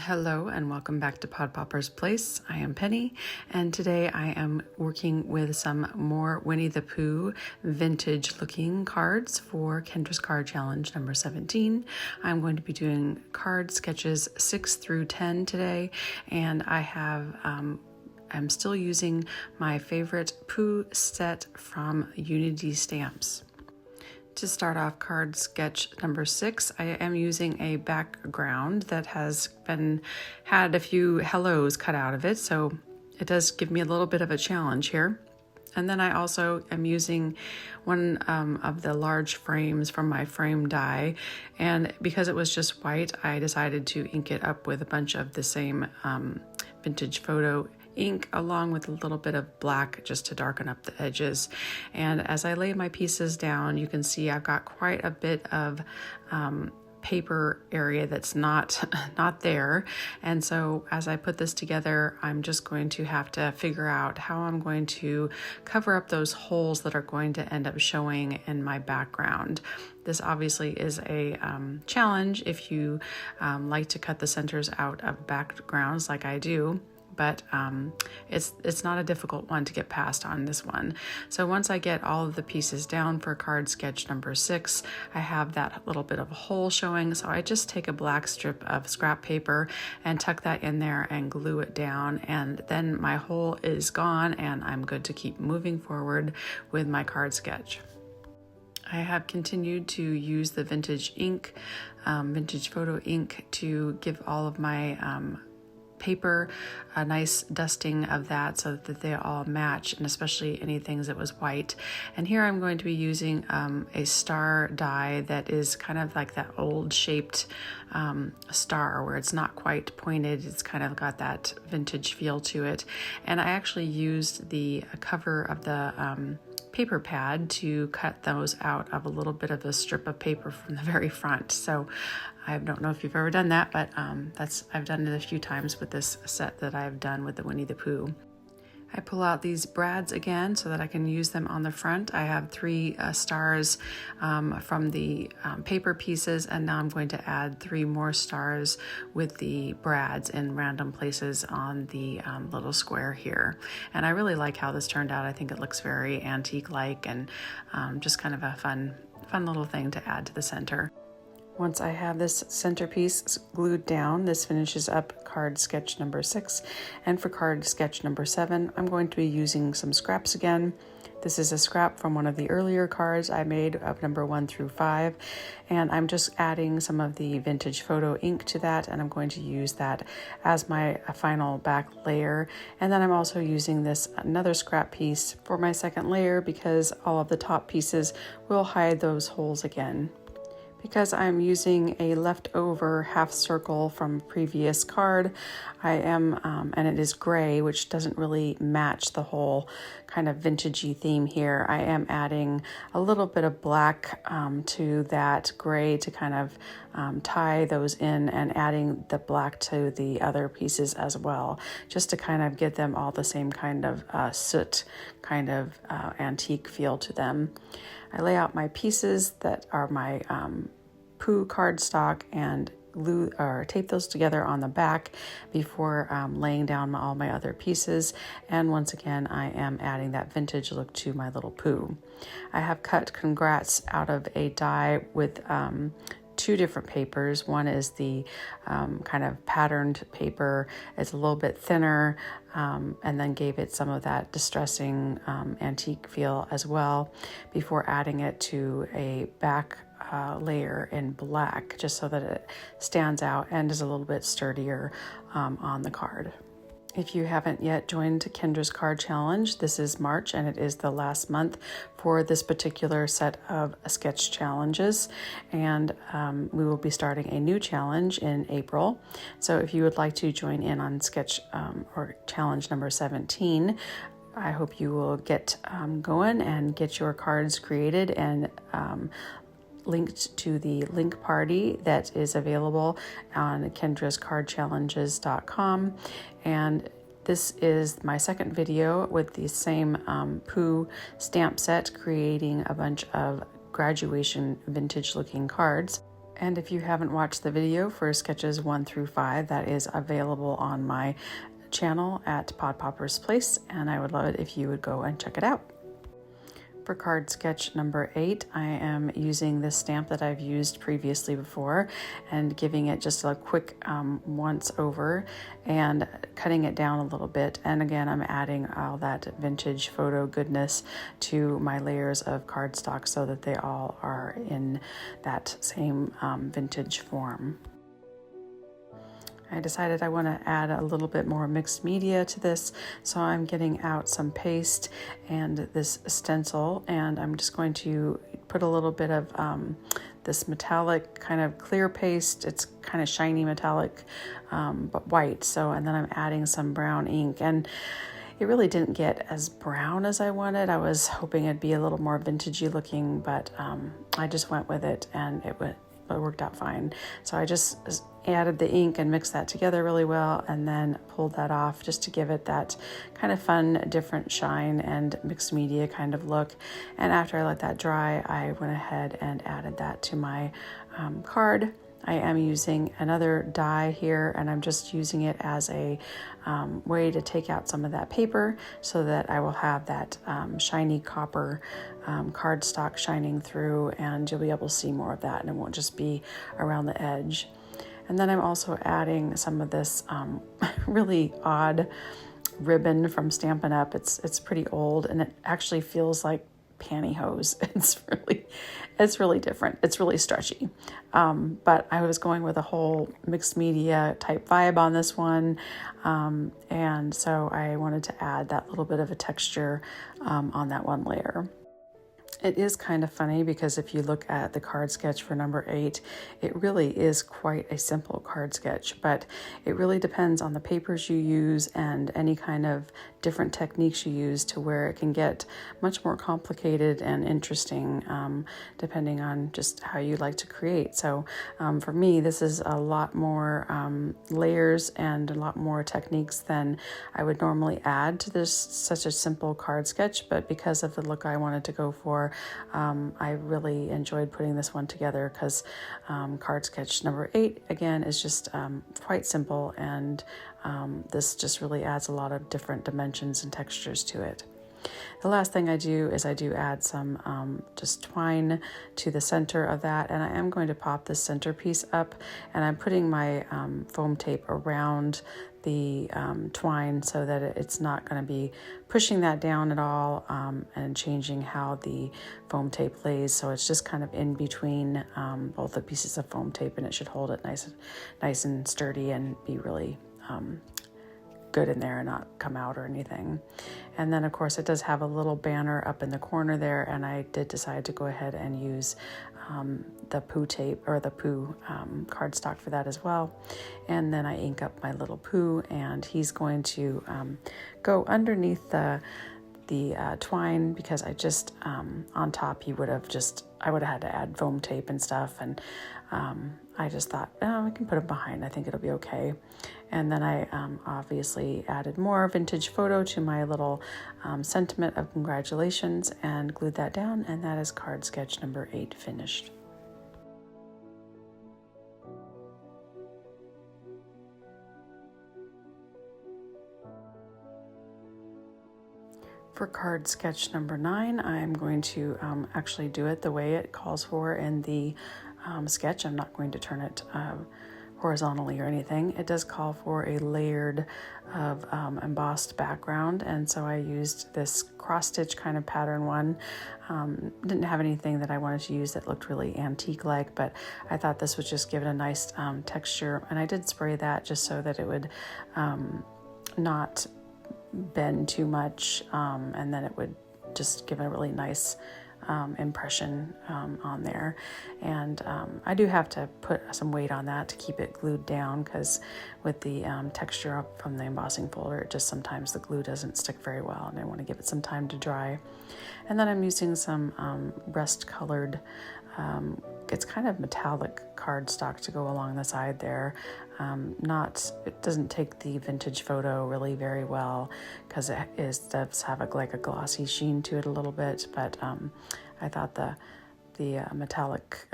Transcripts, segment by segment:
Hello and welcome back to Pod Popper's Place. I am Penny, and today I am working with some more Winnie the Pooh vintage looking cards for Kendra's card challenge number 17. I'm going to be doing card sketches 6 through 10 today, and I'm still using my favorite Pooh set from Unity Stamps. To start off card sketch number 6, I am using a background that has had a few hellos cut out of it, so it does give me a little bit of a challenge here. And then I also am using one of the large frames from my frame die, and because it was just white, I decided to ink it up with a bunch of the same vintage photo ink along with a little bit of black just to darken up the edges. And as I lay my pieces down, you can see I've got quite a bit of paper area that's not there. And so as I put this together, I'm just going to have to figure out how I'm going to cover up those holes that are going to end up showing in my background. This obviously is a challenge if you like to cut the centers out of backgrounds like I do. But it's not a difficult one to get past on this one. So once I get all of the pieces down for card sketch number 6, I have that little bit of a hole showing. So I just take a black strip of scrap paper and tuck that in there and glue it down. And then my hole is gone and I'm good to keep moving forward with my card sketch. I have continued to use the vintage ink, vintage photo ink, to give all of my paper a nice dusting of that so that they all match, and especially any things that was white. And here I'm going to be using a star die that is kind of like that old shaped star where it's not quite pointed. It's kind of got that vintage feel to it. And I actually used the cover of the paper pad to cut those out of a little bit of a strip of paper from the very front. So I don't know if you've ever done that, but I've done it a few times with this set that I've done with the Winnie the Pooh. I pull out these brads again so that I can use them on the front. I have 3 stars from the paper pieces, and now I'm going to add 3 more stars with the brads in random places on the little square here. And I really like how this turned out. I think it looks very antique-like and just kind of a fun little thing to add to the center. Once I have this centerpiece glued down, this finishes up card sketch number 6. And for card sketch number 7, I'm going to be using some scraps again. This is a scrap from one of the earlier cards I made of number 1 through 5. And I'm just adding some of the vintage photo ink to that, and I'm going to use that as my final back layer. And then I'm also using another scrap piece for my second layer because all of the top pieces will hide those holes again. Because I'm using a leftover half circle from a previous card, I am, and it is gray, which doesn't really match the whole kind of vintagey theme here. I am adding a little bit of black to that gray to kind of tie those in, and adding the black to the other pieces as well, just to kind of get them all the same kind of soot kind of antique feel to them. I lay out my pieces that are my Pooh cardstock and glue or tape those together on the back before laying down all my other pieces. And once again, I am adding that vintage look to my little Pooh. I have cut congrats out of a die with 2 different papers. One is the kind of patterned paper. It's a little bit thinner, and then gave it some of that distressing antique feel as well, before adding it to a back layer in black, just so that it stands out and is a little bit sturdier on the card. If you haven't yet joined Kendra's card challenge, this is March and it is the last month for this particular set of sketch challenges, and we will be starting a new challenge in April. So if you would like to join in on sketch or challenge number 17, I hope you will get going and get your cards created and linked to the link party that is available on kendrascardchallenges.com. And this is my second video with the same Pooh stamp set, creating a bunch of graduation vintage looking cards. And if you haven't watched the video for sketches 1 through 5, that is available on my channel at Pod Popper's Place, and I would love it if you would go and check it out. For card sketch number 8, I am using this stamp that I've used previously before and giving it just a quick once over and cutting it down a little bit. And again, I'm adding all that vintage photo goodness to my layers of cardstock so that they all are in that same vintage form. I decided I want to add a little bit more mixed media to this, so I'm getting out some paste and this stencil, and I'm just going to put a little bit of this metallic kind of clear paste. It's kind of shiny metallic, but white. And then I'm adding some brown ink, and it really didn't get as brown as I wanted. I was hoping it'd be a little more vintagey looking, but I just went with it, and it worked out fine. So I just added the ink and mixed that together really well, and then pulled that off just to give it that kind of fun, different shine and mixed media kind of look. And after I let that dry, I went ahead and added that to my card. I am using another die here, and I'm just using it as a way to take out some of that paper so that I will have that shiny copper cardstock shining through, and you'll be able to see more of that, and it won't just be around the edge. And then I'm also adding some of this really odd ribbon from Stampin' Up. It's pretty old, and it actually feels like pantyhose. It's really different. It's really stretchy. But I was going with a whole mixed media type vibe on this one. And so I wanted to add that little bit of a texture on that one layer. It is kind of funny because if you look at the card sketch for number 8, it really is quite a simple card sketch, but it really depends on the papers you use and any kind of different techniques you use to where it can get much more complicated and interesting depending on just how you like to create. So for me, this is a lot more layers and a lot more techniques than I would normally add to this such a simple card sketch, but because of the look I wanted to go for, I really enjoyed putting this one together because card sketch number 8 again is just quite simple, and this just really adds a lot of different dimensions and textures to it. The last thing I do is I do add some just twine to the center of that, and I am going to pop this centerpiece up, and I'm putting my foam tape around the twine so that it's not going to be pushing that down at all and changing how the foam tape lays. So it's just kind of in between both the pieces of foam tape, and it should hold it nice and sturdy and be really good in there and not come out or anything. And then of course it does have a little banner up in the corner there, and I did decide to go ahead and use the Pooh tape or the Pooh cardstock for that as well. And then I ink up my little Pooh, and he's going to go underneath the twine because I just on top I would have had to add foam tape and stuff, and I just thought, oh, I can put it behind. I think it'll be okay. And then I obviously added more vintage photo to my little sentiment of congratulations and glued that down, and that is card sketch number 8 finished. For card sketch number 9, I'm going to actually do it the way it calls for in the sketch. I'm not going to turn it horizontally or anything. It does call for a layered of embossed background, and so I used this cross stitch kind of pattern one. Didn't have anything that I wanted to use that looked really antique-like, but I thought this would just give it a nice texture, and I did spray that just so that it would not bend too much, and then it would just give a really nice impression on there. And I do have to put some weight on that to keep it glued down, because with the texture up from the embossing folder, it just sometimes the glue doesn't stick very well, and I want to give it some time to dry. And then I'm using some rust colored, it's kind of metallic cardstock to go along the side there. It doesn't take the vintage photo really very well because it does have like a glossy sheen to it a little bit, but I thought the the metallic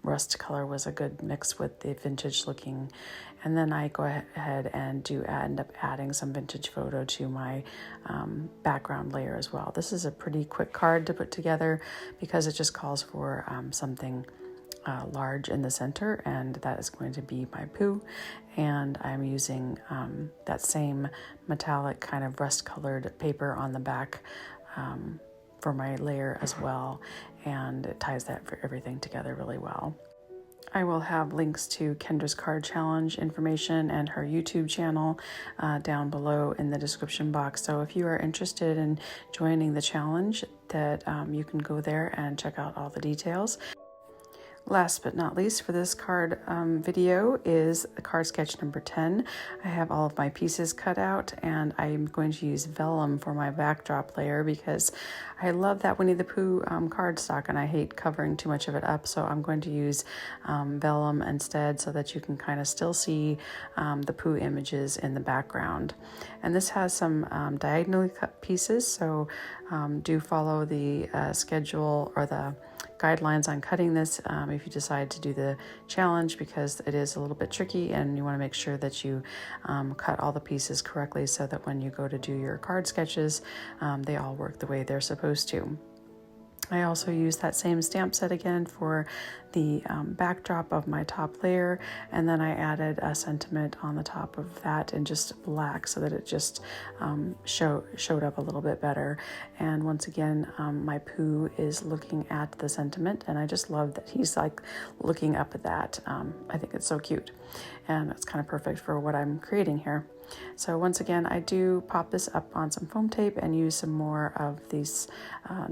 rust color was a good mix with the vintage looking. And then I go ahead and end up adding some vintage photo to my background layer as well. This is a pretty quick card to put together because it just calls for something large in the center, and that is going to be my Pooh. And I'm using that same metallic kind of rust colored paper on the back for my layer as well, and it ties that for everything together really well. I will have links to Kendra's card challenge information and her YouTube channel down below in the description box. So if you are interested in joining the challenge, that you can go there and check out all the details. Last but not least for this card video is card sketch number 10. I have all of my pieces cut out, and I'm going to use vellum for my backdrop layer because I love that Winnie the Pooh cardstock and I hate covering too much of it up. So I'm going to use vellum instead so that you can kind of still see the Pooh images in the background. And this has some diagonally cut pieces, so do follow the schedule or the guidelines on cutting this if you decide to do the challenge, because it is a little bit tricky and you want to make sure that you cut all the pieces correctly so that when you go to do your card sketches, they all work the way they're supposed to. I also use that same stamp set again for the backdrop of my top layer, and then I added a sentiment on the top of that in just black so that it just showed up a little bit better. And once again, my Pooh is looking at the sentiment, and I just love that he's like looking up at that. I think it's so cute, and it's kind of perfect for what I'm creating here. So once again, I do pop this up on some foam tape and use some more of these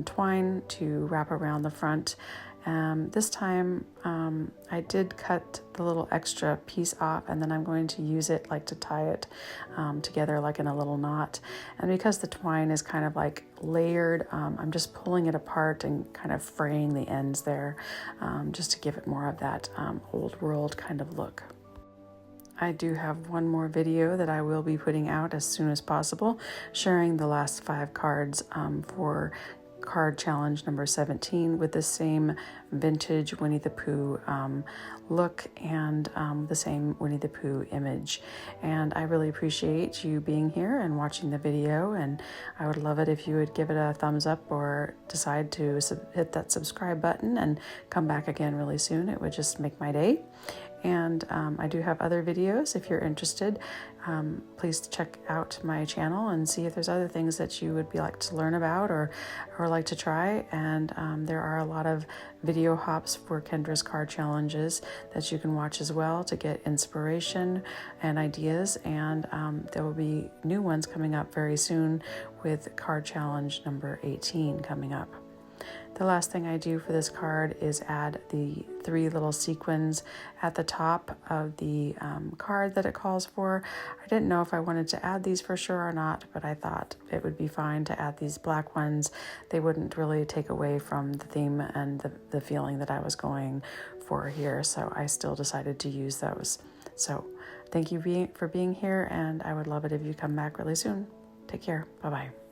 twine to wrap around the front. This time I did cut the little extra piece off, and then I'm going to use it like to tie it together like in a little knot. And because the twine is kind of like layered, I'm just pulling it apart and kind of fraying the ends there just to give it more of that old world kind of look. I do have one more video that I will be putting out as soon as possible, sharing the last 5 cards for card challenge number 17 with the same vintage Winnie the Pooh look and the same Winnie the Pooh image. And I really appreciate you being here and watching the video, and I would love it if you would give it a thumbs up or decide to hit that subscribe button and come back again really soon. It would just make my day. And I do have other videos if you're interested. Please check out my channel and see if there's other things that you would like to learn about or like to try. And there are a lot of video hops for Kendra's card challenges that you can watch as well to get inspiration and ideas. And there will be new ones coming up very soon with card challenge number 18 coming up. The last thing I do for this card is add the 3 little sequins at the top of the card that it calls for. I didn't know if I wanted to add these for sure or not, but I thought it would be fine to add these black ones. They wouldn't really take away from the theme and the feeling that I was going for here, so I still decided to use those. So thank you for being here, and I would love it if you come back really soon. Take care. Bye-bye.